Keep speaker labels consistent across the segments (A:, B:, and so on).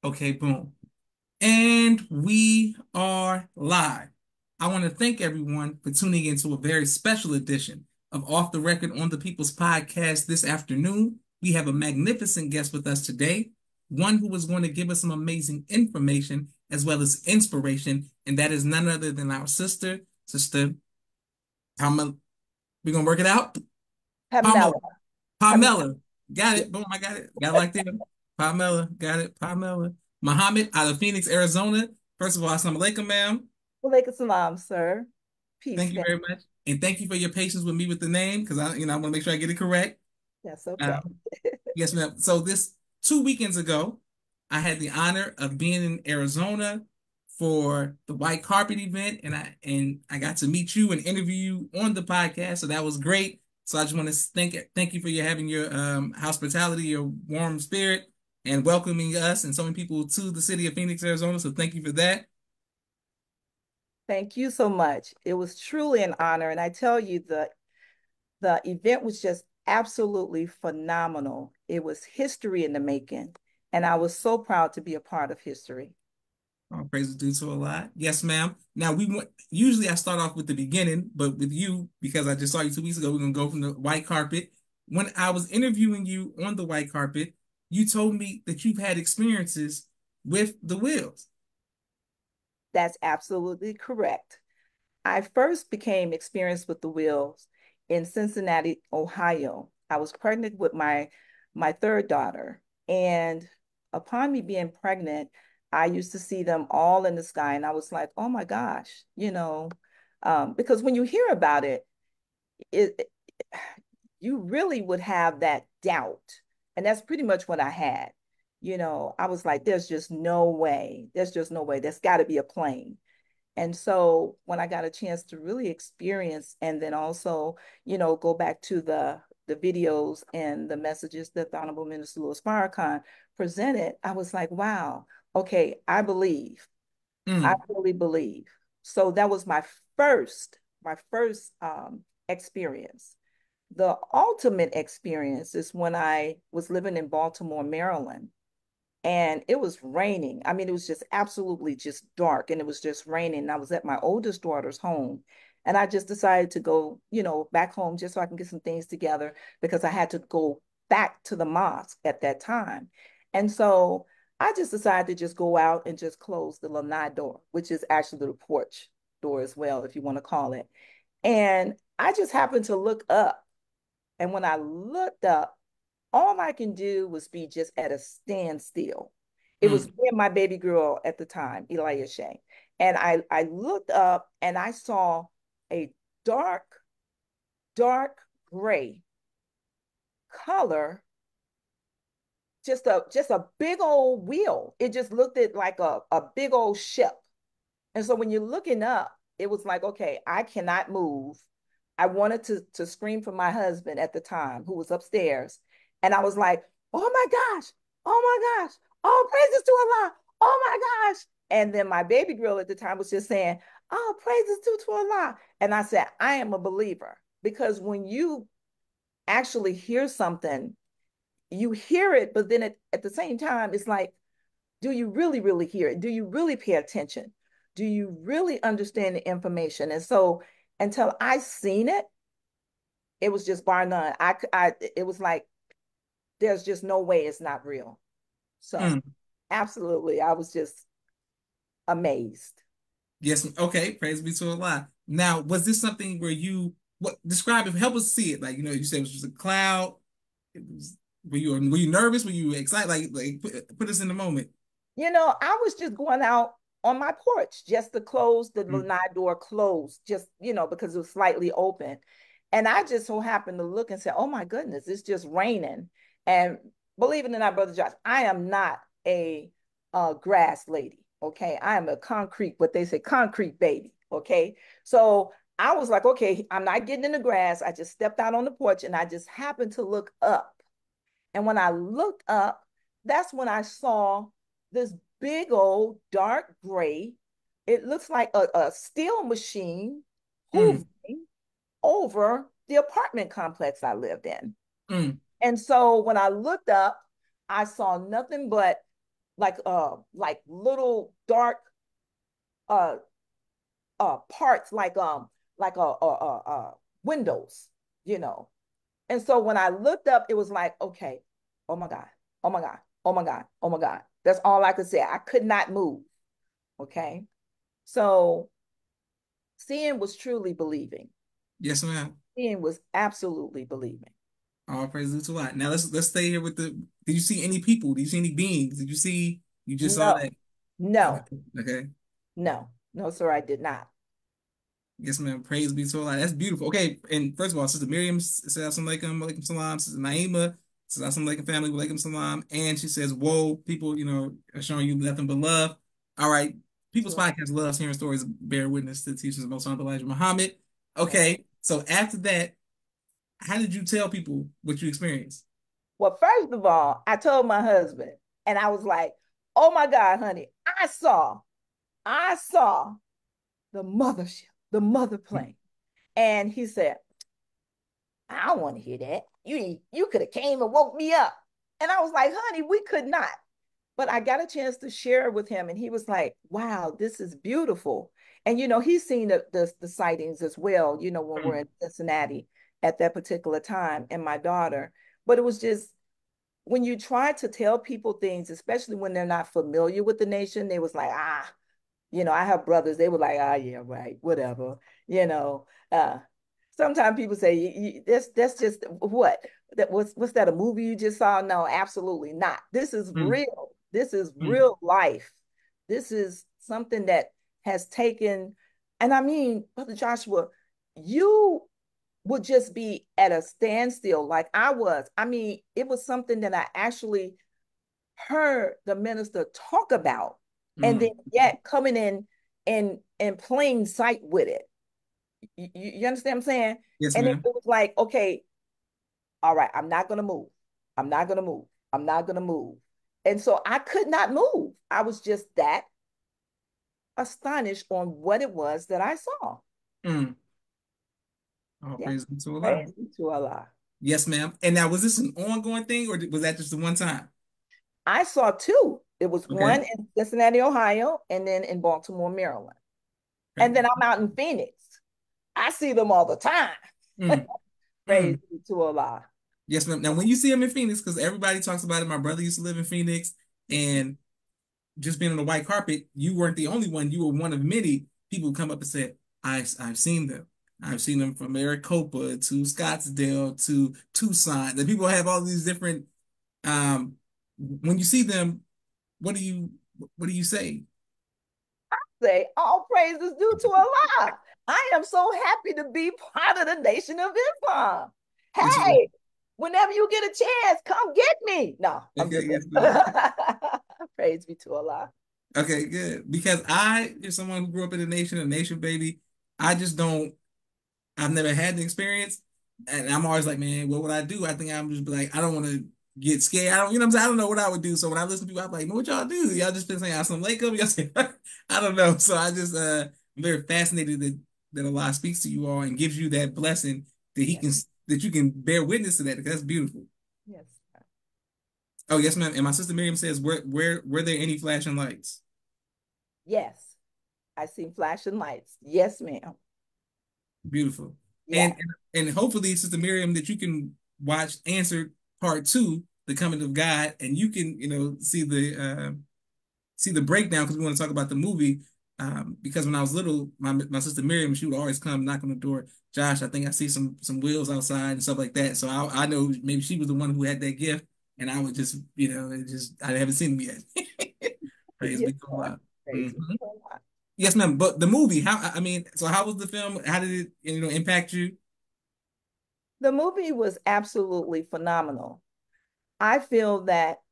A: Okay, boom. And we are live. I want to thank everyone for tuning into a very special edition of Off the Record on the People's Podcast this afternoon. We have a magnificent guest with us today, one who is going to give us some amazing information as well as inspiration, and that is none other than our sister Pame'la. We're gonna work it out. Pame'la.
B: Pame'la. Pame'la.
A: Pame'la. Got
B: Yeah.
A: it. Boom, I got it. Got it like that. Pame'la. Got it. Pame'la. Muhammad out of Phoenix, Arizona. First of all, assalamu alaikum, ma'am.
B: Walaikum salam, sir. Peace,
A: Thank you very
B: family.
A: much. And thank you for your patience with me with the name because I want to make sure I get it correct.
B: That's okay.
A: Um, yes, ma'am. So this 2 weekends ago, I had the honor of being in Arizona for the white carpet event, and I got to meet you and interview you on the podcast. So that was great. So I just want to thank you for your having your hospitality, your warm spirit, and welcoming us and so many people to the city of Phoenix, Arizona. So thank you for that.
B: Thank you so much. It was truly an honor. And I tell you, the event was just absolutely phenomenal. It was history in the making. And I was so proud to be a part of history.
A: All praises due to Allah. Yes, ma'am. Now we want usually I start off with the beginning, but with you, because I just saw you 2 weeks ago, we're gonna go from the white carpet. When I was interviewing you on the white carpet, you told me that you've had experiences with the wheels.
B: That's absolutely correct. I first became experienced with the wheels in Cincinnati, Ohio. I was pregnant with my third daughter, and upon me being pregnant, I used to see them all in the sky, and I was like, "Oh my gosh," because when you hear about it, it you really would have that doubt, and that's pretty much what I had. I was like, "There's just no way. There's just no way. There's got to be a plane." And so when I got a chance to really experience and then also, go back to the videos and the messages that the Honorable Minister Louis Farrakhan presented, I was like, wow, okay, I believe. I
A: Mm,
B: really believe. So that was my first experience. The ultimate experience is when I was living in Baltimore, Maryland, and it was raining. I mean, it was just absolutely just dark and it was just raining. I was at my oldest daughter's home and I just decided to go, back home just so I can get some things together because I had to go back to the mosque at that time. And so I just decided to just go out and just close the lanai door, which is actually the porch door as well, if you want to call it. And I just happened to look up. And when I looked up, all I can do was be just at a standstill. It was
A: mm,
B: me and my baby girl at the time, Eliashe. And I looked up and I saw a dark, dark gray color, just a big old wheel. It just looked at like a big old ship. And so when you're looking up, it was like, okay, I cannot move. I wanted to scream for my husband at the time, who was upstairs. And I was like, oh my gosh, oh my gosh, oh, praises to Allah, oh my gosh. And then my baby girl at the time was just saying, oh, praises to Allah. And I said, I am a believer because when you actually hear something, you hear it, but then at the same time, it's like, do you really, really hear it? Do you really pay attention? Do you really understand the information? And so until I seen it, it was just bar none. It was like, there's just no way it's not real. So
A: mm.
B: absolutely, I was just amazed.
A: Yes. Okay. Praise be to Allah. Now, was this something where what describe it? Help us see it. Like you said it was just a cloud. It was. Were you nervous? Were you excited? Like put us in the moment.
B: I was just going out on my porch just to close the
A: Mm,
B: lanai door closed, just, because it was slightly open. And I just so happened to look and say, oh my goodness, it's just raining. And believe it or not, Brother Josh, I am not a grass lady. Okay. I am a concrete, what they say, concrete baby. Okay. So I was like, okay, I'm not getting in the grass. I just stepped out on the porch and I just happened to look up. And when I looked up, that's when I saw this big old dark gray. It looks like a steel machine
A: mm,
B: hovering over the apartment complex I lived in.
A: mm.
B: And so when I looked up, I saw nothing but like little dark uh parts like windows, you know. And so when I looked up, it was like, okay, oh my God, oh my God, oh my God, oh my God. That's all I could say. I could not move. Okay. So seeing was truly believing.
A: Yes, ma'am.
B: Seeing was absolutely believing.
A: All praise to Allah. Now let's stay here with the. Did you see any people? Did you see any beings? Did you see? You just saw
B: No,
A: that. Okay.
B: no,
A: Okay.
B: no, no, sir, I did not.
A: Yes, ma'am. Praise be to Allah. That's beautiful. Okay. And first of all, Sister Miriam says assalamu alaikum, alaikum salam. Sister Naima says assalamu alaikum, family, alaikum salam. And she says, whoa, people, are showing you nothing but love. All right. People's
B: So,
A: podcast loves hearing stories, bear witness to the teachings of Most Honorable Elijah Muhammad.
B: yeah.
A: Okay. So after that, how did you tell people what you experienced?
B: Well, first of all, I told my husband, and I was like, oh my God, honey, I saw the mothership, the mother plane. And he said, I don't want to hear that. You could have came and woke me up. And I was like, honey, we could not. But I got a chance to share with him, and he was like, wow, this is beautiful. And he's seen the sightings as well, when we're
A: Mm,
B: in Cincinnati at that particular time, and my daughter. But it was just when you try to tell people things, especially when they're not familiar with the nation, they was like, I have brothers, they were like, yeah, right, whatever, you know. Sometimes people say, that's just what? What's that, a movie you just saw? No, absolutely not. This is
A: mm,
B: real. This is
A: mm,
B: real life. This is something that has taken, and I mean, Brother Joshua, you would just be at a standstill like I was. I mean, it was something that I actually heard the minister talk about, and then
A: mm.
B: yet coming in plain sight with it. You understand what I'm saying?
A: Yes,
B: And it
A: ma'am.
B: was like, okay, all right, I'm not gonna move. I'm not gonna move. I'm not gonna move. And so I could not move. I was just that astonished on what it was that I saw.
A: Mm. All
B: Yeah.
A: praise be to Allah.
B: Praise be to Allah.
A: Yes, ma'am. And now, was this an ongoing thing, or was that just the one time?
B: I saw two. It was
A: Okay.
B: one in Cincinnati, Ohio, and then in Baltimore, Maryland. And then
A: Praise.
B: I'm out in Phoenix. I see them all the time.
A: Mm,
B: Praise
A: mm.
B: be to Allah.
A: Yes, ma'am. Now, when you see them in Phoenix, because everybody talks about it, my brother used to live in Phoenix, and just being on the white carpet, you weren't the only one. You were one of many people who come up and said, I've seen them. I've seen them from Maricopa to Scottsdale to Tucson. The people have all these different. When you see them, what do you what do you say?
B: Say, all praises due to Allah. I am so happy to be part of the Nation of Islam.
A: Yes, ma'am.
B: Hey, whenever you get a chance, come get me. No, I'm
A: Okay,
B: just
A: yes, ma'am.
B: praise be to Allah.
A: Okay, good. Because I, as someone who grew up in a nation baby, I just don't. I've never had the experience, and I'm always like, man, what would I do? I think I'm just be like, I don't want to get scared. I don't, what I'm saying? I don't know what I would do. So when I listen to people, I'm like, what y'all do? Y'all just been saying Assalamu alaikum. Y'all say, I don't know. So I just, I'm very fascinated that Allah speaks to you all and gives you that blessing that He
B: Yes,
A: can that you can bear witness to that. Because that's beautiful.
B: yes,
A: Oh yes, ma'am. And my sister Miriam says, where were there any flashing lights?
B: yes. I see flashing lights. Yes, ma'am.
A: Beautiful. And
B: Yes,
A: and hopefully, Sister Miriam, that you can watch Answered Part Two, The Coming of God, and you can, see the breakdown because we want to talk about the movie. Because when I was little, my sister Miriam, she would always come knock on the door. Josh, I think I see some wheels outside and stuff like that. So I know maybe she was the one who had that gift, and I would just, it just I haven't seen them yet. Praise
B: yes,
A: be to
B: Lord.
A: Allah.
B: Praise be
A: Mhm.
B: to Allah.
A: Yes, ma'am. But the movie, how I mean, so how was the film? How did it, impact you?
B: The movie was absolutely phenomenal. I feel that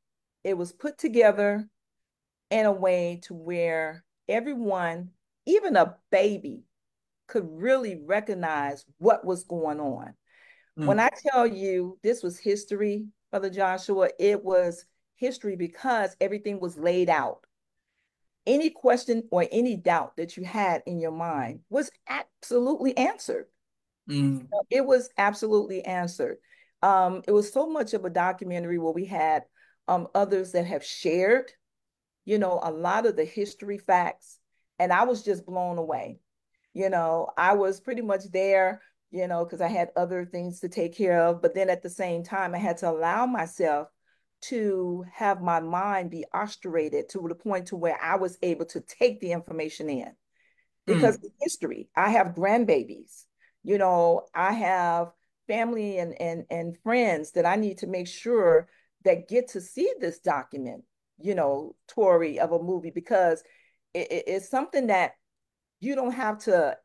B: it was put together in a way to where everyone, even a baby, could really recognize what was going on. When
A: Mm,
B: I tell you this was history, Brother Joshua, it was history because everything was laid out. Any question or any doubt that you had in your mind was absolutely answered.
A: mm,
B: It was absolutely answered. It was so much of a documentary where we had others that have shared, a lot of the history facts, and I was just blown away. I was pretty much there, because I had other things to take care of, but then at the same time, I had to allow myself to have my mind be ostrated to the point to where I was able to take the information in because
A: Mm,
B: it's history. I have grandbabies, I have family and friends that I need to make sure that get to see this document, Tori, of a movie because it's something that you don't have to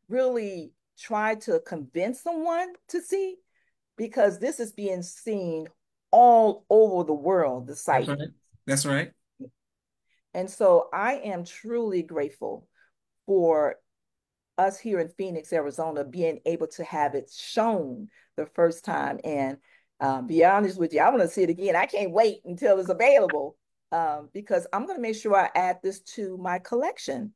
B: really try to convince someone to see because this is being seen all over the world, the
A: that's
B: sighting.
A: right. That's right.
B: And so I am truly grateful for us here in Phoenix, Arizona, being able to have it shown the first time. And be honest with you, I want to see it again. I can't wait until it's available because I'm going to make sure I add this to my collection.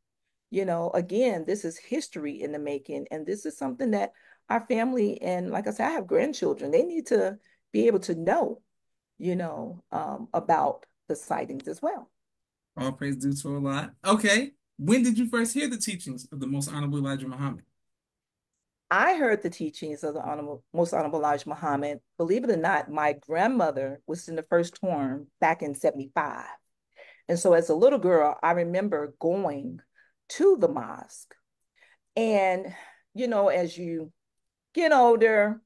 B: Again, this is history in the making, and this is something that our family and, like I said, I have grandchildren. They need to be able to know, about the sightings as well.
A: All praise due to Allah. Okay. When did you first hear the teachings of the Most Honorable Elijah Muhammad?
B: I heard the teachings of the most honorable Elijah Muhammad. Believe it or not, my grandmother was in the first term back in 75. And so as a little girl, I remember going to the mosque. And, as you get older,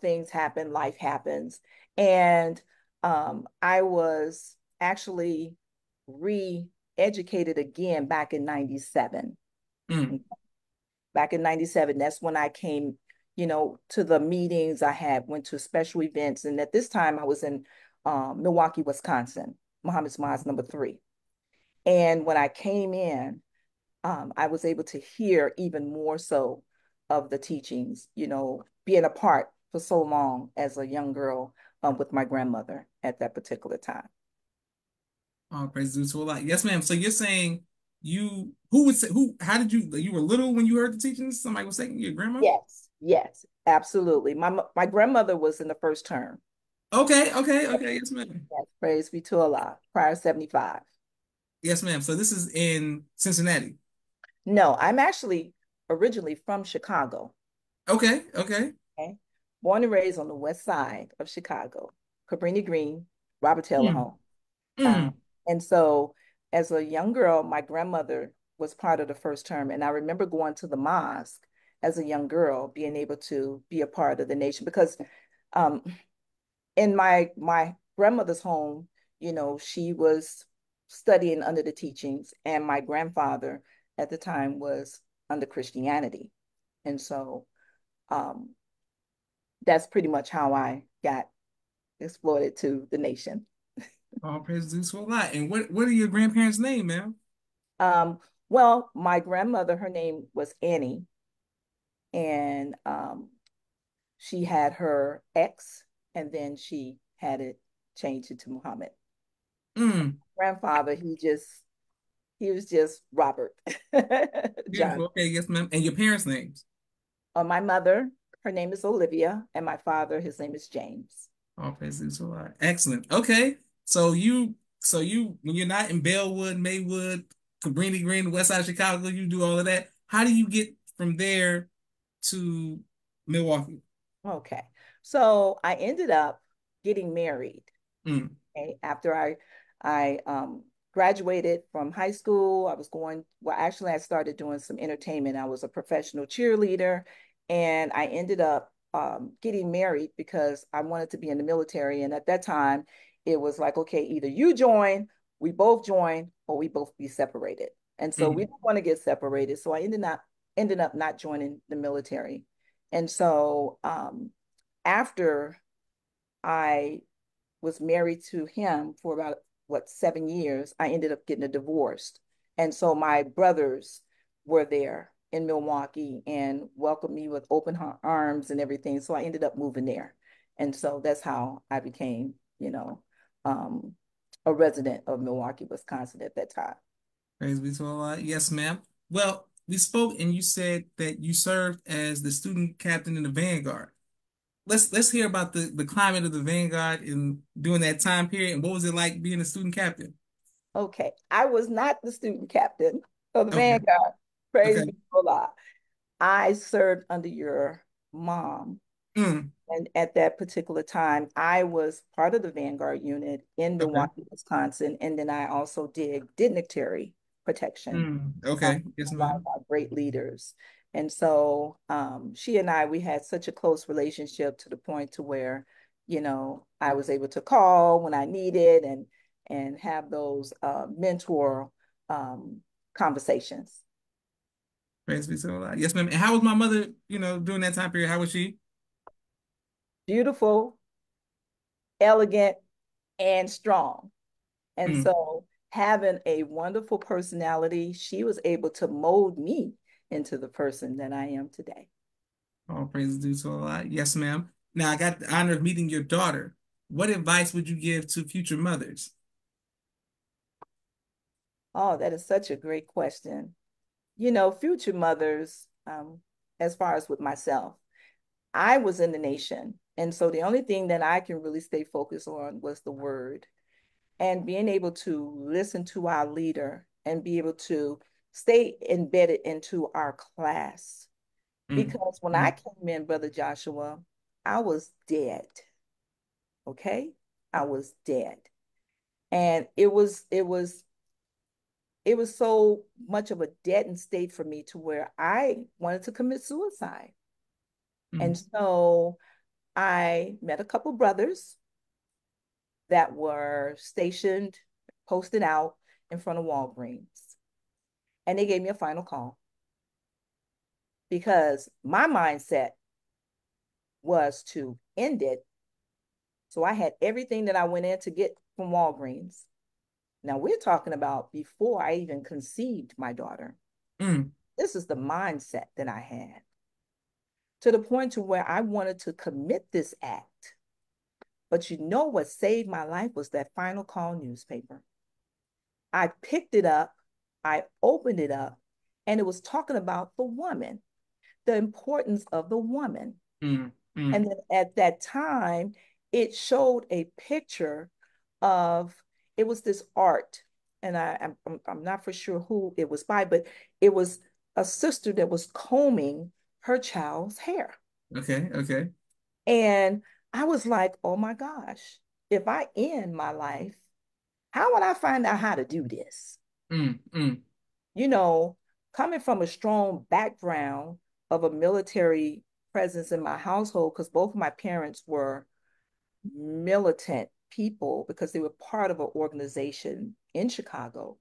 B: things happen, life happens. And I was actually re-educated again back in 97.
A: Mm,
B: Back in 97, that's when I came, to the meetings I had, went to special events. And at this time, I was in Milwaukee, Wisconsin, Muhammad's Mosque number 3. And when I came in, I was able to hear even more so of the teachings, being apart for so long as a young girl with my grandmother at that particular time.
A: all praise due to Allah. Yes, ma'am. So you're saying who would say, how did you were little when you heard the teachings? Somebody was saying your grandma?
B: Yes, yes, absolutely. My grandmother was in the first term.
A: Okay, okay, okay. Yes, ma'am.
B: Yes, praise be to Allah, prior 75.
A: Yes, ma'am. So this is in Cincinnati.
B: No, I'm actually originally from Chicago.
A: Okay, okay.
B: Okay. Born and raised on the west side of Chicago, Cabrini Green, Robert Taylor
A: Mm,
B: home. Uh,
A: mm.
B: and so as a young girl, my grandmother was part of the first term. And I remember going to the mosque as a young girl, being able to be a part of the nation because um, in my grandmother's home, she was studying under the teachings, and my grandfather at the time was under Christianity. And so um, that's pretty much how I got exploited to the nation.
A: All praise due to Allah. And what are your grandparents' name, ma'am?
B: Um, well, my grandmother, her name was Annie, and she had her ex, and then she had it changed it to Muhammad.
A: Mm,
B: Grandfather, he was just Robert John.
A: beautiful. Okay, yes, ma'am. And your parents' names?
B: My mother, her name is Olivia, and my father, his name is James.
A: All praise due to Allah. Excellent. Okay. So you when you're not in Bellwood, Maywood, Cabrini Green, West Side of Chicago, you do all of that. How do you get from there to Milwaukee?
B: Okay. So I ended up getting married.
A: Mm,
B: Okay. After I graduated from high school, I was going, well, actually I started doing some entertainment. I was a professional cheerleader and I ended up getting married because I wanted to be in the military. And at that time, it was like, okay, either you join, we both join, or we both be separated. And so we
A: mm.
B: didn't want to get separated. So I ended up not joining the military. And so after I was married to him for about what 7 years, I ended up getting a divorce. And so my brothers were there in Milwaukee and welcomed me with open arms and everything. So I ended up moving there. And so that's how I became, um, a resident of Milwaukee, Wisconsin at that time.
A: Praise be to Allah. Yes, ma'am. Well, we spoke and you said that you served as the student captain in the Vanguard. let's hear about the climate of the Vanguard in during that time period, and what was it like being a student captain?
B: Okay, I was not the student captain of the
A: Okay,
B: Vanguard. Praise
A: okay.
B: be to Allah. I served under your mom.
A: Mm,
B: And at that particular time, I was part of the Vanguard unit in
A: okay.
B: Milwaukee, Wisconsin. And then I also did dignitary protection
A: Okay. Yes,
B: for a lot of
A: ma'am.
B: our great leaders. And so she and I, we had such a close relationship to the point to where, I was able to call when I needed and have those mentor um, conversations.
A: Praise be to Allah. Yes, ma'am. And how was my mother, during that time period? How was she?
B: Beautiful, elegant, and strong. And
A: Mm.
B: so, having a wonderful personality, she was able to mold me into the person that I am today.
A: All praises due to Allah. Yes, ma'am. Now I got the honor of meeting your daughter. What advice would you give to future mothers?
B: Oh, that is such a great question. Future mothers, as far as with myself, I was in the nation. And so the only thing that I can really stay focused on was the word and being able to listen to our leader and be able to stay embedded into our class.
A: Mm,
B: Because when I
A: mm,
B: came in, Brother Joshua, I was dead. Okay. I was dead. And it was so much of a deadened state for me to where I wanted to commit suicide.
A: mm,
B: And so I met a couple brothers that were stationed, posted out in front of Walgreens. And they gave me a final call because my mindset was to end it. So I had everything that I went in to get from Walgreens. Now we're talking about before I even conceived my daughter.
A: mm,
B: This is the mindset that I had to the point to where I wanted to commit this act. But what saved my life was that final call newspaper. I picked it up, I opened it up, and it was talking about the woman, the importance of the woman.
A: mm, mm.
B: And then at that time, it showed a picture of it was this art, and I'm not for sure who it was by, but it was a sister that was combing her child's hair.
A: Okay, okay.
B: And I was like, oh my gosh, if I end my life, how would I find out how to do this?
A: Mm, mm,
B: You know, Coming from a strong background of a military presence in my household, because both of my parents were militant people because they were part of an organization in Chicago.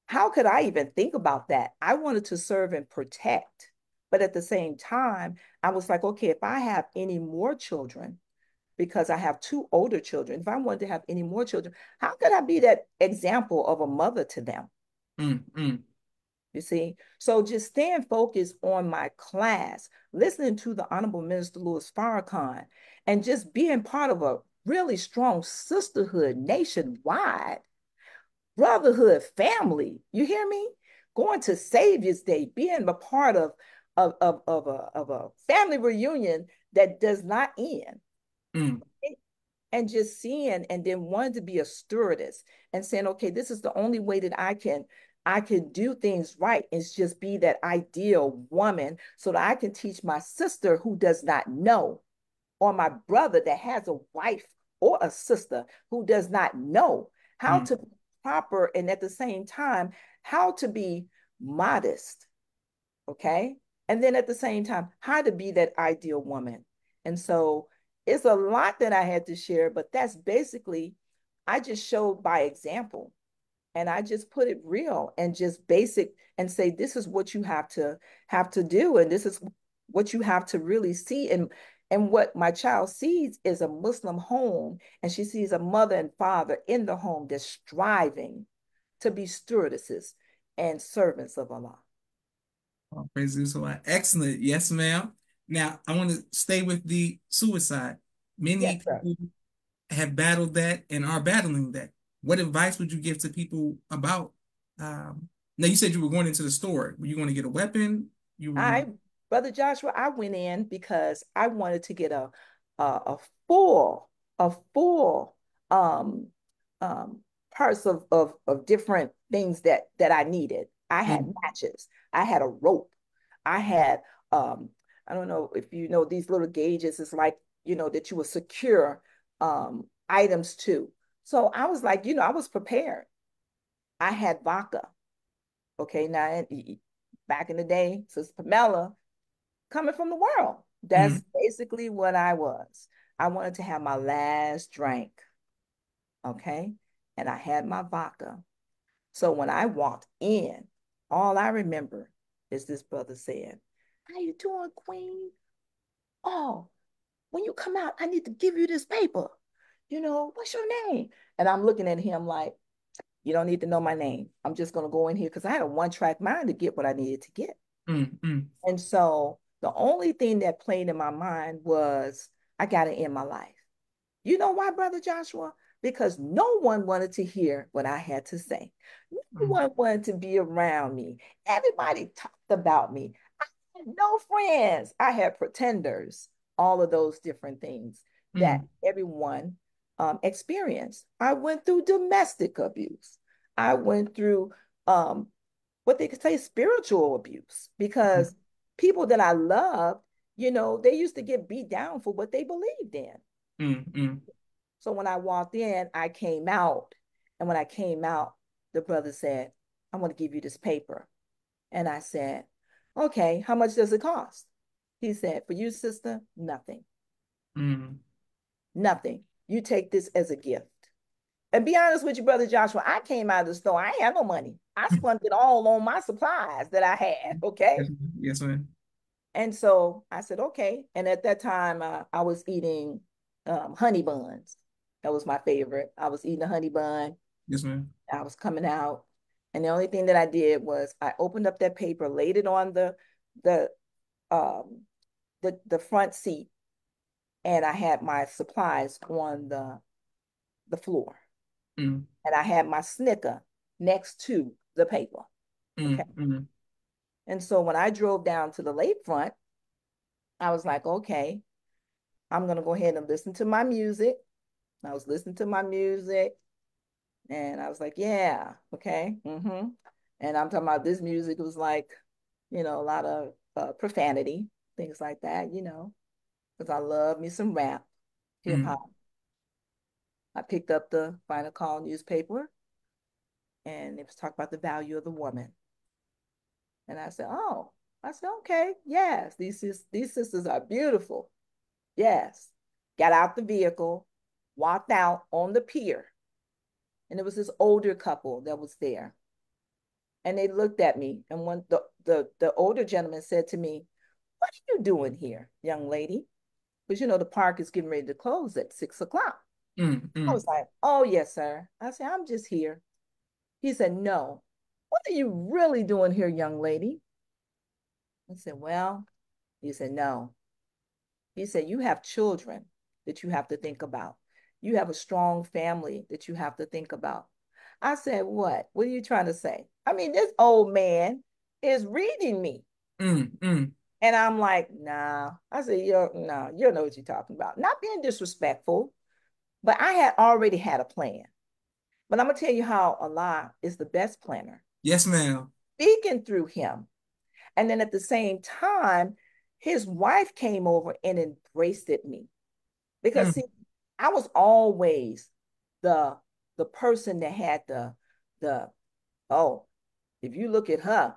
B: How could I even think about that? I wanted to serve and protect. But at the same time, I was like, okay, if I have any more children, because I have two older children, if I wanted to have any more children, how could I be that example of a mother to them?
A: mm, mm,
B: You see, so just staying focused on my class, listening to the Honorable Minister Louis Farrakhan, and just being part of a really strong sisterhood nationwide, brotherhood, family. You hear me? Going to Savior's Day, being a part of a family reunion that does not end,
A: mm,
B: and just seeing and then wanting to be a stewardess and saying, okay, this is the only way that I can do things right is just be that ideal woman so that I can teach my sister who does not know, or my brother that has a wife or a sister who does not know how
A: mm,
B: to be proper, and at the same time how to be modest, okay? And then at the same time, how to be that ideal woman. And so it's a lot that I had to share, but that's basically, I just showed by example, and I just put it real and just basic and say, this is what you have to do. And this is what you have to really see. And what my child sees is a Muslim home, and she sees a mother and father in the home that's striving to be stewardesses and servants of Allah.
A: all praises to Allah. Excellent. Yes, ma'am. Now I want to stay with the suicide. Many
B: Yes, sir.
A: people have battled that and are battling that. What advice would you give to people about? Um, Now you said you were going into the store. Were you going to get a weapon? You were
B: I
A: going.
B: Brother Joshua, I went in because I wanted to get a full, a full um um parts of different things that I needed. I had
A: Mm,
B: matches, I had a rope, I had um, I don't know if you know these little gauges, it's like, that you would secure items to. So I was like, I was prepared. I had vodka. Okay, now back in the day, since Pame'la, coming from the world. That's
A: mm,
B: basically what I was. I wanted to have my last drink, okay? And I had my vodka. So when I walked in, all I remember is this brother saying, "How you doing, Queen? Oh, when you come out, I need to give you this paper. What's your name?" And I'm looking at him like, "You don't need to know my name. I'm just gonna go in here," because I had a one-track mind to get what I needed to get.
A: mm,
B: And so the only thing that played in my mind was, I got to end my life. You know why, Brother Joshua? Because no one wanted to hear what I had to say. No
A: mm,
B: one wanted to be around me. Everybody talked about me. I had no friends. I had pretenders, all of those different things that
A: mm,
B: everyone experienced. I went through domestic abuse. I went through what they could say spiritual abuse
A: mm,
B: because people that I loved, they used to get beat down for what they believed in.
A: mm, mm,
B: So when I walked in, I came out. And when I came out, the brother said, "I want to give you this paper." And I said, "Okay, how much does it cost?" He said, "For you, sister, nothing,
A: mm.
B: nothing. You take this as a gift." And be honest with you, Brother Joshua, I came out of the store. I ain't had no money. I spent it all on my supplies that I had. Okay.
A: Yes, yes, man.
B: And so I said, okay. And at that time, I was eating honey buns. That was my favorite. I was eating a honey bun.
A: Yes, man.
B: I was coming out. And the only thing that I did was I opened up that paper, laid it on the um the front seat, and I had my supplies on the floor.
A: Mm,
B: And I had my Snicker next to the paper. Okay.
A: mm, mm,
B: And so when I drove down to the lakefront, I was like, okay, I'm gonna go ahead and listen to my music. I was listening to my music and I was like, yeah, okay. And I'm talking about this music was like, a lot of profanity, things like that, because I love me some rap, hip
A: mm,
B: hop. I picked up the Final Call newspaper and it was talking about the value of the woman. And I said, oh, I said, okay, yes, these sisters are beautiful. Yes. Got out the vehicle, walked out on the pier, and it was this older couple that was there. And they looked at me, and when the older gentleman said to me, "What are you doing here, young lady?" Because the park is getting ready to close at 6 o'clock.
A: mm,
B: I
A: mm,
B: was like, "Oh, yes, sir." I said, "I'm just here." He said, "No. What are you really doing here, young lady?" I said, "Well," he said, "No." He said, "You have children that you have to think about. You have a strong family that you have to think about." I said, "What? What are you trying to say?" I mean, this old man is reading me.
A: mm, mm.
B: And I'm like, nah. I said, no, you don't know what you're talking about. Not being disrespectful, but I had already had a plan. But I'm going to tell you how Allah is the best planner,
A: Yes, ma'am.
B: speaking through him. And then at the same time, his wife came over and embraced me. Because
A: Mm,
B: see, I was always the the person that had the oh, if you look at her,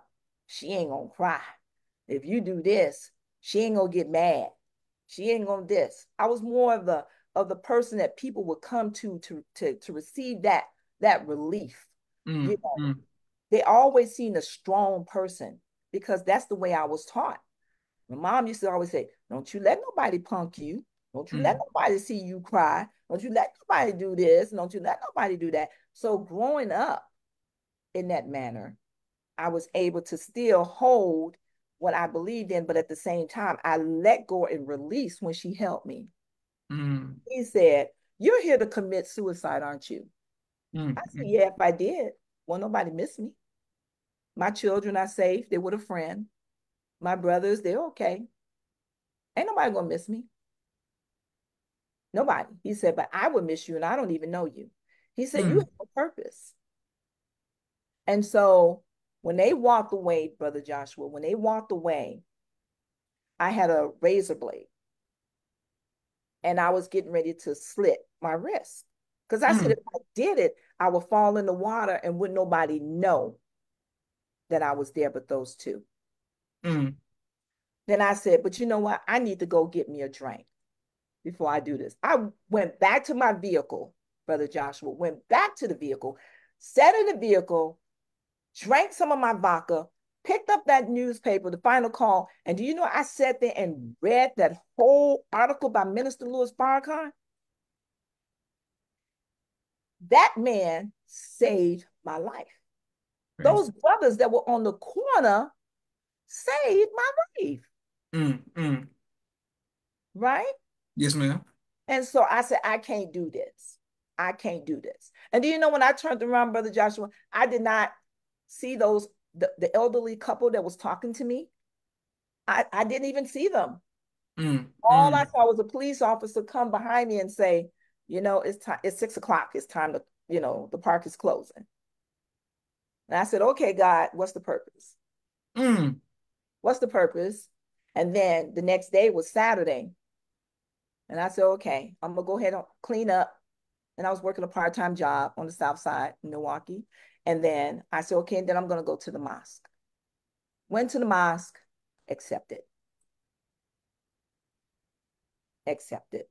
B: she ain't gonna cry. If you do this, she ain't gonna get mad. She ain't gonna this. I was more of the person that people would come to receive that relief. You
A: mm,
B: know,
A: mm,
B: they always seen a strong person because that's the way I was taught. My mom used to always say, "Don't you let nobody punk you. Don't you let
A: mm,
B: nobody see you cry. Don't you let nobody do this. Don't you let nobody do that." So growing up in that manner, I was able to still hold what I believed in, but at the same time, I let go and release when she helped me.
A: mm,
B: He said, "You're here to commit suicide, aren't you?"
A: mm,
B: I said,
A: mm.
B: "Yeah, if I did, well, nobody miss me. My children are safe. They're with a friend." My brothers, they're okay. Ain't nobody gonna miss me. Nobody. He said, but I would miss you and I don't even know you. He said, you have
A: Mm,
B: a purpose. And so when they walked away, Brother Joshua, when they walked away, I had a razor blade and I was getting ready to slit my wrist. Because I said, if
A: mm,
B: I did it, I would fall in the water and would nobody know that I was there but those two.
A: mm,
B: Then I said, but you know what? I need to go get me a drink before I do this. I went back to my vehicle, Brother Joshua, went back to the vehicle, sat in the vehicle, drank some of my vodka, picked up that newspaper, the final call. And do you know, I sat there and read that whole article by Minister Louis Farrakhan. That man saved my life.
A: crazy.
B: Those brothers that were on the corner saved my life,
A: Mm, mm.
B: right?
A: Yes, ma'am.
B: And so I said, I can't do this. I can't do this. And do you know when I turned around, Brother Joshua, I did not see the elderly couple that was talking to me. I didn't even see them.
A: Mm,
B: All I
A: mm,
B: saw was a police officer come behind me and say, it's time, it's 6 o'clock. It's time to, the park is closing. And I said, okay, God, what's the purpose?
A: mm,
B: What's the purpose? And then the next day was Saturday. And I said, okay, I'm gonna go ahead and clean up. And I was working a part-time job on the south side in Milwaukee. And then I said, okay, and then I'm gonna go to the mosque. Went to the mosque, accepted, accepted.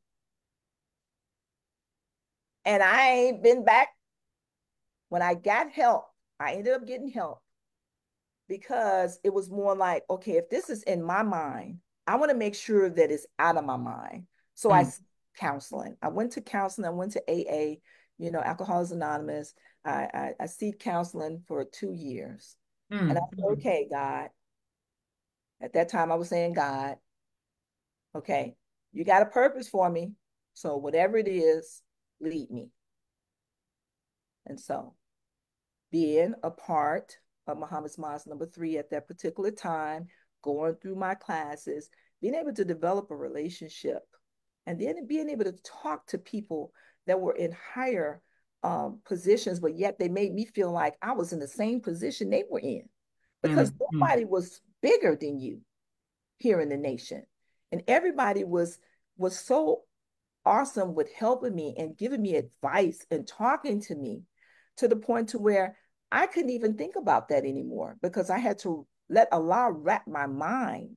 B: And I ain't been back. When I got help, I ended up getting help because it was more like, okay, if this is in my mind, I want to make sure that it's out of my mind. So
A: mm,
B: counseling. I went to counseling. I went to AA, Alcoholics Anonymous. I seek counseling for 2 years. And I
A: mm,
B: said,
A: mm,
B: okay, God. At that time, I was saying, God, okay, you got a purpose for me. So whatever it is, lead me. And so being a part of Muhammad's Mosque number 3 at that particular time, going through my classes, being able to develop a relationship, and then being able to talk to people that were in higher positions, but yet they made me feel like I was in the same position they were in because
A: mm, mm,
B: nobody was bigger than you here in the nation. And everybody was so awesome with helping me and giving me advice and talking to me to the point to where I couldn't even think about that anymore because I had to let Allah wrap my mind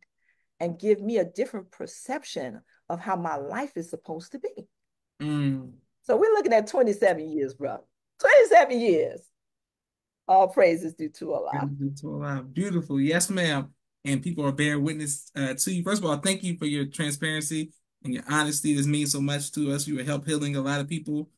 B: and give me a different perception of how my life is supposed to be.
A: mm.
B: So we're looking at 27 years, bro. 27 years. All praises due to Allah.
A: Beautiful. Yes, ma'am. And people are bearing witness to you. First of all, thank you for your transparency and your honesty. This means so much to us. You will help healing a lot of people.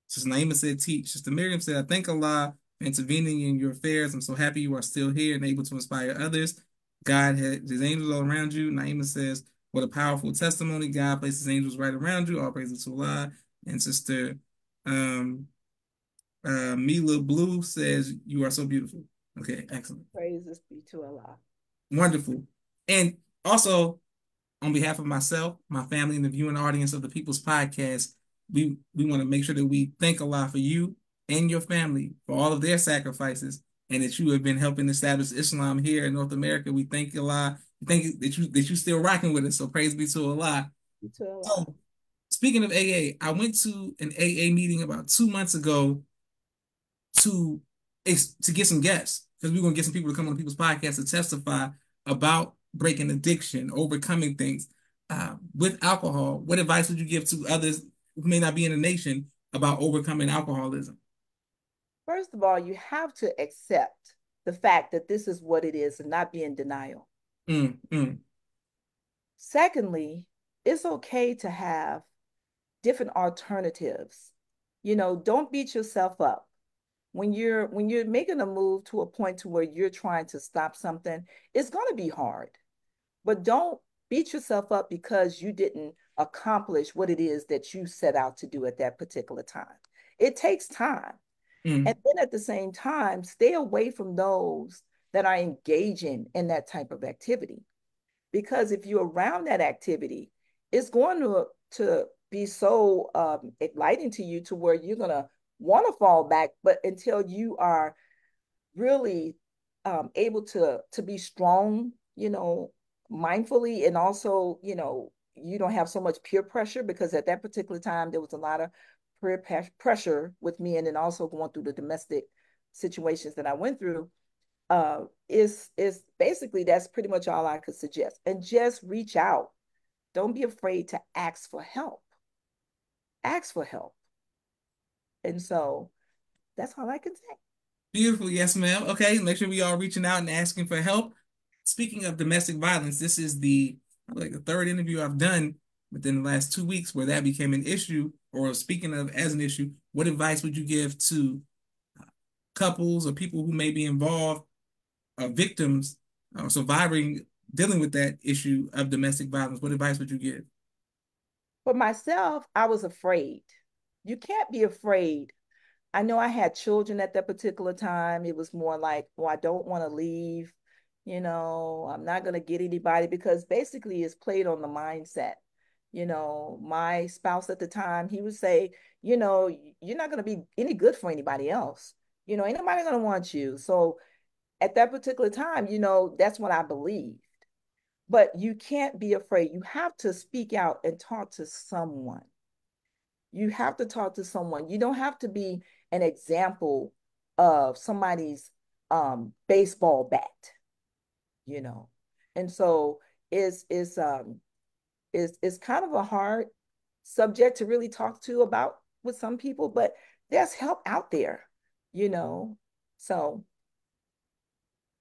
A: Sister Naima said, teach. Sister Miriam said, I thank Allah for intervening in your affairs. I'm so happy you are still here and able to inspire others. God has his angels all around you. Naima says, what a powerful testimony. God places angels right around you. All praises to Allah. And Sister um, Mila Blue says, you are so beautiful. Okay, excellent.
B: Praises be to Allah.
A: Wonderful. And also, on behalf of myself, my family, and the viewing audience of the People's Podcast, we want to make sure that we thank Allah for you and your family for all of their sacrifices and that you have been helping establish Islam here in North America. We thank Allah. We thank that you still rocking with us. So praise be to Allah.
B: Be to Allah.
A: So speaking of AA, I went to an AA meeting about 2 months ago to to get some guests because we're gonna get some people to come on the People's Podcast to testify about breaking addiction, overcoming things with alcohol. What advice would you give to others who may not be in the nation about overcoming alcoholism?
B: First of all, you have to accept the fact that this is what it is and not be in denial.
A: Mm, mm,
B: Secondly, it's okay to have different alternatives. Don't beat yourself up. When you're making a move to a point to where you're trying to stop something, it's going to be hard. But don't beat yourself up because you didn't accomplish what it is that you set out to do at that particular time. It takes time. And
A: mm,
B: then at the same time, stay away from those that are engaging in that type of activity. because if you're around that activity, it's going to be so enlightening to you to where you're going to want to fall back, but until you are really able to be strong, mindfully, and also, you don't have so much peer pressure, because at that particular time there was a lot of peer pressure with me, and then also going through the domestic situations that I went through. Is basically, that's pretty much all I could suggest. And just reach out. Don't be afraid to ask for help. Ask for help. And so that's all I can say.
A: Beautiful. Yes, ma'am. Okay, make sure we are reaching out and asking for help. Speaking of domestic violence, this is the third interview I've done within the last 2 weeks where that became an issue, or speaking of as an issue. What advice would you give to couples or people who may be involved, victims, surviving, dealing with that issue of domestic violence? What advice would you give?
B: For myself, I was afraid. You can't be afraid. I know I had children at that particular time. It was more like, well, I don't want to leave. I'm not going to get anybody, because basically it's played on the mindset. My spouse at the time, he would say, you're not going to be any good for anybody else. Ain't nobody going to want you. So at that particular time, that's what I believed. But you can't be afraid. You have to speak out and talk to someone. You have to talk to someone. You don't have to be an example of somebody's baseball bat, you know. And so it's kind of a hard subject to really talk to about with some people, but there's help out there, you know. So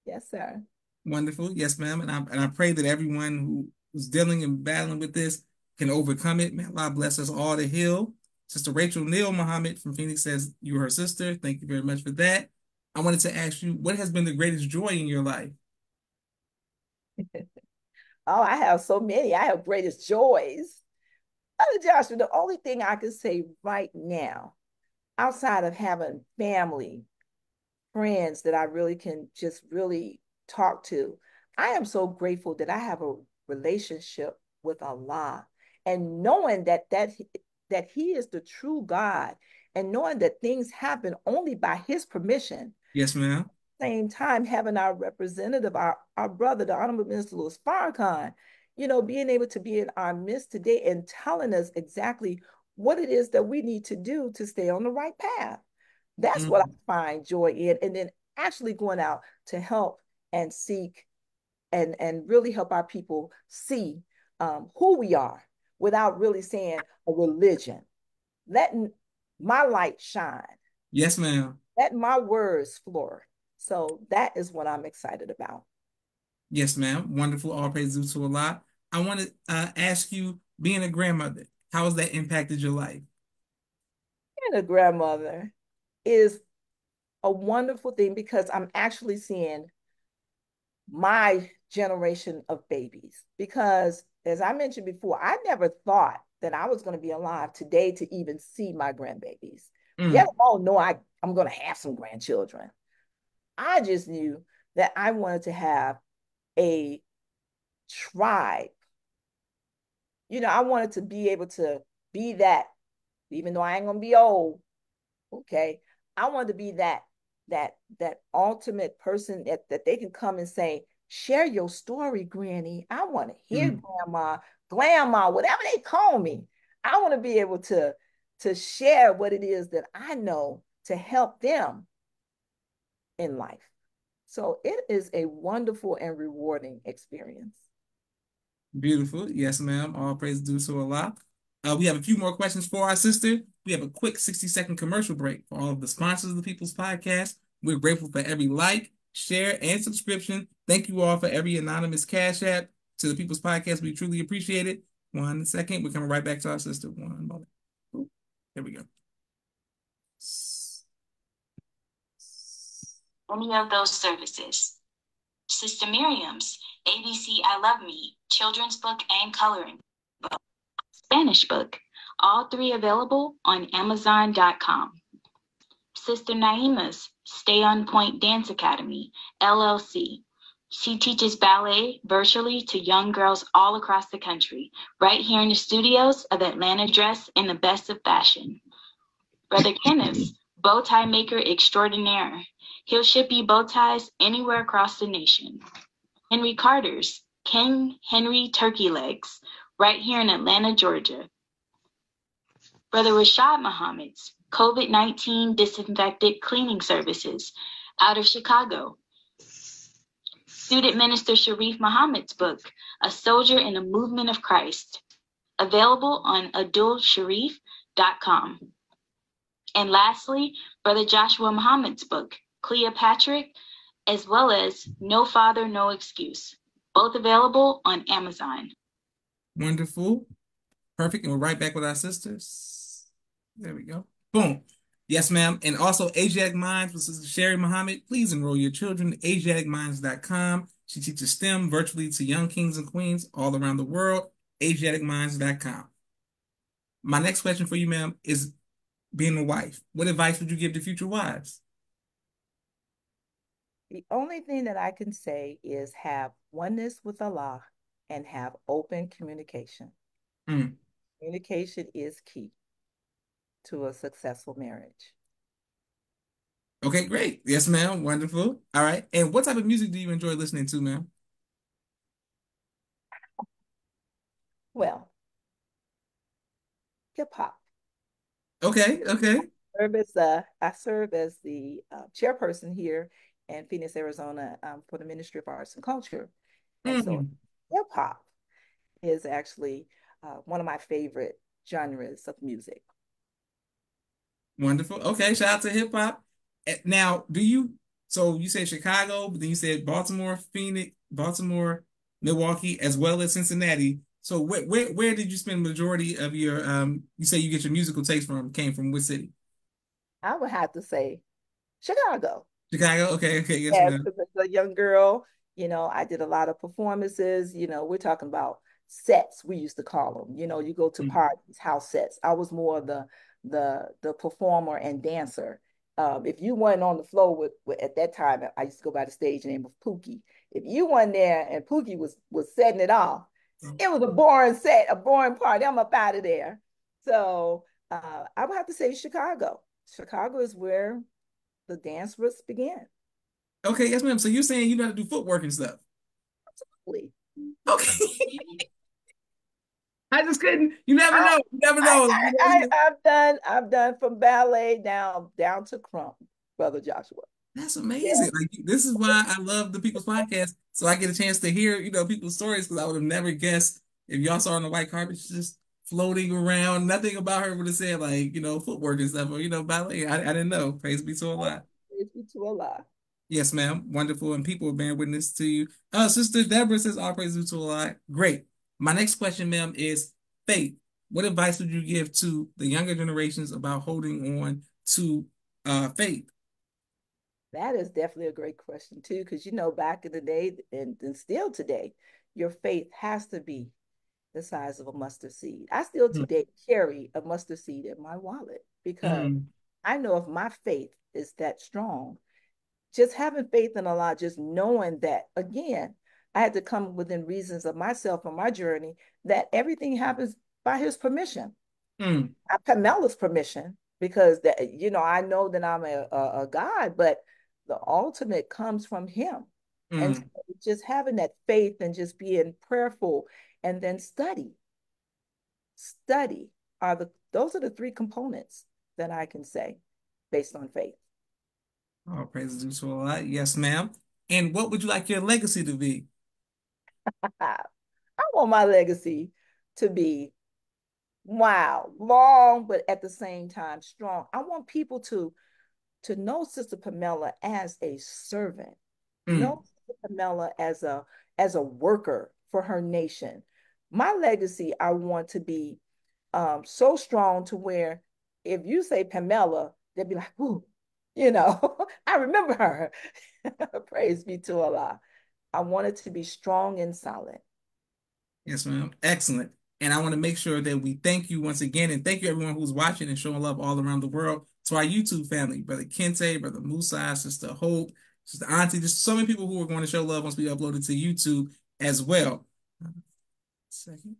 B: yes, sir.
A: Wonderful. Yes, ma'am. And I pray that everyone who's dealing and battling with this can overcome it. May Allah bless us all to heal. Sister Rachel Neal Muhammad from Phoenix says you're her sister. Thank you very much for that. I wanted to ask you, what has been the greatest joy in your life?
B: Oh, I have so many. I have greatest joys. Other Joshua, the only thing I can say right now, outside of having family, friends that I really can just really talk to, I am so grateful that I have a relationship with Allah, and knowing that He is the true God, and knowing that things happen only by His permission.
A: Yes, ma'am.
B: Same time, having our representative, our brother, the Honorable Minister Louis Farrakhan, being able to be in our midst today and telling us exactly what it is that we need to do to stay on the right path. That's what I
A: Mm.
B: find joy in. And then actually going out to help and seek and really help our people see who we are, without really saying a religion. Letting my light shine,
A: Yes, ma'am.
B: letting my words flourish. So that is what I'm excited about.
A: Yes, ma'am. Wonderful. All praise due to Allah. I want to ask you, being a grandmother, how has that impacted your life?
B: And a grandmother is a wonderful thing, because I'm actually seeing my generation of babies. Because as I mentioned before, I never thought that I was going to be alive today to even see my grandbabies. Yet,
A: Mm.
B: oh no, I'm going to have some grandchildren. I just knew that I wanted to have a tribe. I wanted to be able to be that, even though I ain't gonna be old. Okay, I wanted to be that ultimate person that they can come and say, share your story, Granny. I want to hear
A: Mm.
B: Grandma, whatever they call me. I want to be able to share what it is that I know to help them in life. So it is a wonderful and rewarding experience.
A: Beautiful. Yes, ma'am. All praise due to Allah. We have a few more questions for our sister. We have a quick 60-second commercial break for all of the sponsors of the People's Podcast. We're grateful for every like, share, and subscription. Thank you all for every anonymous cash app to the People's Podcast. We truly appreciate it. 1 second. We're coming right back to our sister. One moment. Ooh, there we go. Any of those services. Sister Miriam's ABC I Love Me, children's book and coloring book, Spanish book, all three available on Amazon.com. Sister Naima's Stay on Point Dance Academy, LLC,
C: She teaches ballet virtually to young girls all across the country, right here in the studios of Atlanta Dress in the Best of Fashion. Brother Kenneth's bow tie maker extraordinaire. He'll ship you bow ties anywhere across the nation. Henry Carter's King Henry Turkey Legs, right here in Atlanta, Georgia. Brother Rashad Muhammad's COVID-19 disinfected cleaning services out of Chicago. Student Minister Sharif Muhammad's book, A Soldier in the Movement of Christ, available on adulsharif.com. And lastly, Brother Joshua Muhammad's book, Cleopatra, as well as No Father, No Excuse, both available on Amazon.
A: Wonderful. Perfect. And we're right back with our sisters. There we go. Boom. Yes, ma'am. And also Asiatic Minds with Sister Sherry Muhammad. Please enroll your children at AsiaticMinds.com. She teaches STEM virtually to young kings and queens all around the world. AsiaticMinds.com. My next question for you, ma'am, is being a wife. What advice would you give to future wives?
B: The only thing that I can say is have oneness with Allah and have open communication.
A: Mm.
B: Communication is key to a successful marriage.
A: Okay, great. Yes, ma'am. Wonderful. All right. And what type of music do you enjoy listening to, ma'am?
B: Well, hip hop.
A: Okay, okay.
B: I serve as the chairperson here in Phoenix, Arizona, for the Ministry of Arts and Culture. And so
A: Mm.
B: hip hop is actually one of my favorite genres of music.
A: Wonderful. Okay, shout out to hip hop. Now, so you said Chicago, but then you said Baltimore, Phoenix, Baltimore, Milwaukee, as well as Cincinnati. So where did you spend majority of your you say you get your musical taste from, came from which city?
B: I would have to say Chicago.
A: Chicago? Okay, okay, yes,
B: Yes,
A: ma'am.
B: because as a young girl, I did a lot of performances. We're talking about sets, we used to call them. You go to
A: Mm.
B: parties, house sets. I was more the performer and dancer. If you weren't on the floor with at that time, I used to go by the stage name of Pookie. If you weren't there and Pookie was setting it off, it was a boring set, a boring party. I'm up out of there. So I would have to say Chicago. Chicago is where the dance roots began.
A: Okay, yes, ma'am. So you're saying you know how to do footwork and stuff.
B: Absolutely.
A: Okay. I just couldn't. You never
B: I,
A: know. You never know.
B: I've done from ballet down to crump, brother Joshua.
A: That's
B: Yeah,
A: amazing. Like this is why I love the People's Podcast. So I get a chance to hear, people's stories because I would have never guessed if y'all saw her on the white carpet she's just floating around. Nothing about her would have said like, footwork and stuff or ballet. I didn't know. Praise be to Allah.
B: praise be to Allah.
A: Yes, ma'am. Wonderful. And people are bearing witness to you. Sister Deborah says all praise be to Allah. Great. My next question, ma'am, is faith. What advice would you give to the younger generations about holding on to faith?
B: That is definitely a great question too, because back in the day and still today, your faith has to be the size of a mustard seed. I still
A: Mm,
B: today carry a mustard seed in my wallet because
A: mm,
B: I know if my faith is that strong, just having faith in Allah, just knowing that again, I had to come within reasons of myself on my journey that everything happens by His permission,
A: mm,
B: not Pame'la's permission, because that I know that I'm a God, but the ultimate comes from Him, and so
A: mm.
B: just having that faith and just being prayerful, and then study are those are the three components that I can say based on faith.
A: All praises due to Allah. Yes, ma'am. And what would you like your legacy to be?
B: I want my legacy to be wow, long, but at the same time strong. I want people to know Sister Pame'la as a servant,
A: Mm,
B: know Sister Pame'la as a worker for her nation. My legacy, I want to be so strong to where if you say Pame'la, they'll be like, ooh, I remember her. Praise be to Allah. I want it to be strong and solid.
A: yes, ma'am. Excellent. And I want to make sure that we thank you once again and thank you everyone who's watching and showing love all around the world to our YouTube family, Brother Kente, Brother Musa, Sister Hope, Sister Auntie. There's so many people who are going to show love once we upload it to YouTube as well. Second.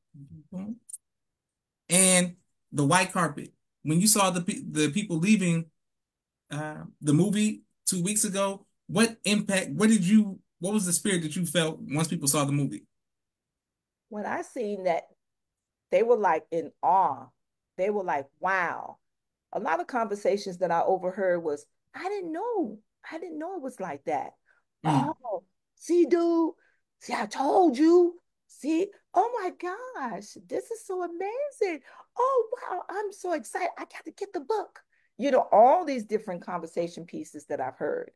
A: And the white carpet. When you saw the people leaving the movie 2 weeks ago, what impact? What was the spirit that you felt once people saw the movie?
B: When I seen that, they were like in awe. They were like, wow. A lot of conversations that I overheard was, I didn't know. I didn't know it was like that.
A: Mm.
B: Oh, see, dude. See, I told you. See, oh my gosh, this is so amazing. Oh, wow, I'm so excited. I got to get the book. All these different conversation pieces that I've heard.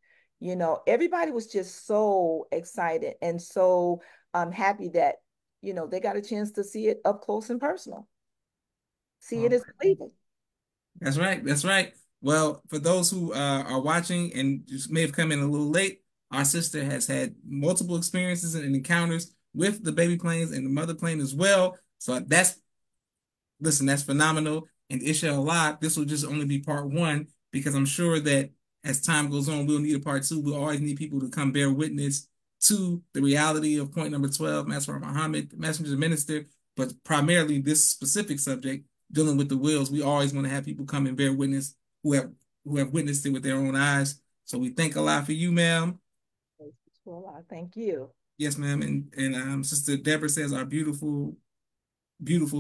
B: Everybody was just so excited and so happy that, they got a chance to see it up close and personal. See it
A: All
B: as
A: right.
B: believing.
A: That's right. That's right. Well, for those who are watching and just may have come in a little late, our sister has had multiple experiences and encounters with the baby planes and the mother plane as well. So listen, that's phenomenal. And inshallah, this will just only be part one because I'm sure that as time goes on, we'll need a part two. We'll always need people to come bear witness to the reality of point number 12, Master Muhammad, the messenger and minister, but primarily this specific subject dealing with the wills. We always want to have people come and bear witness who have witnessed it with their own eyes. So we thank Allah for you, ma'am.
B: Well, thank you.
A: Yes, ma'am. And Sister Deborah says our beautiful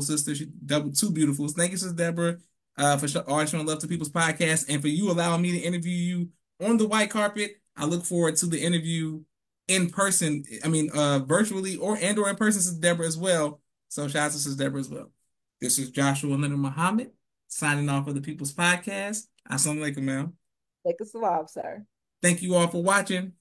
A: sister. She double two beautifuls. Thank you, Sister Deborah, for always showing love to people's podcast and for you allowing me to interview you on the white carpet. I look forward to the interview in person. I mean, virtually or in person, Sister Deborah as well. So shout out to Sister Deborah as well. This is Joshua Leonard Muhammad signing off for the People's Podcast. Assalamu alaikum, ma'am.
B: Take a swab, sir.
A: Thank you all for watching.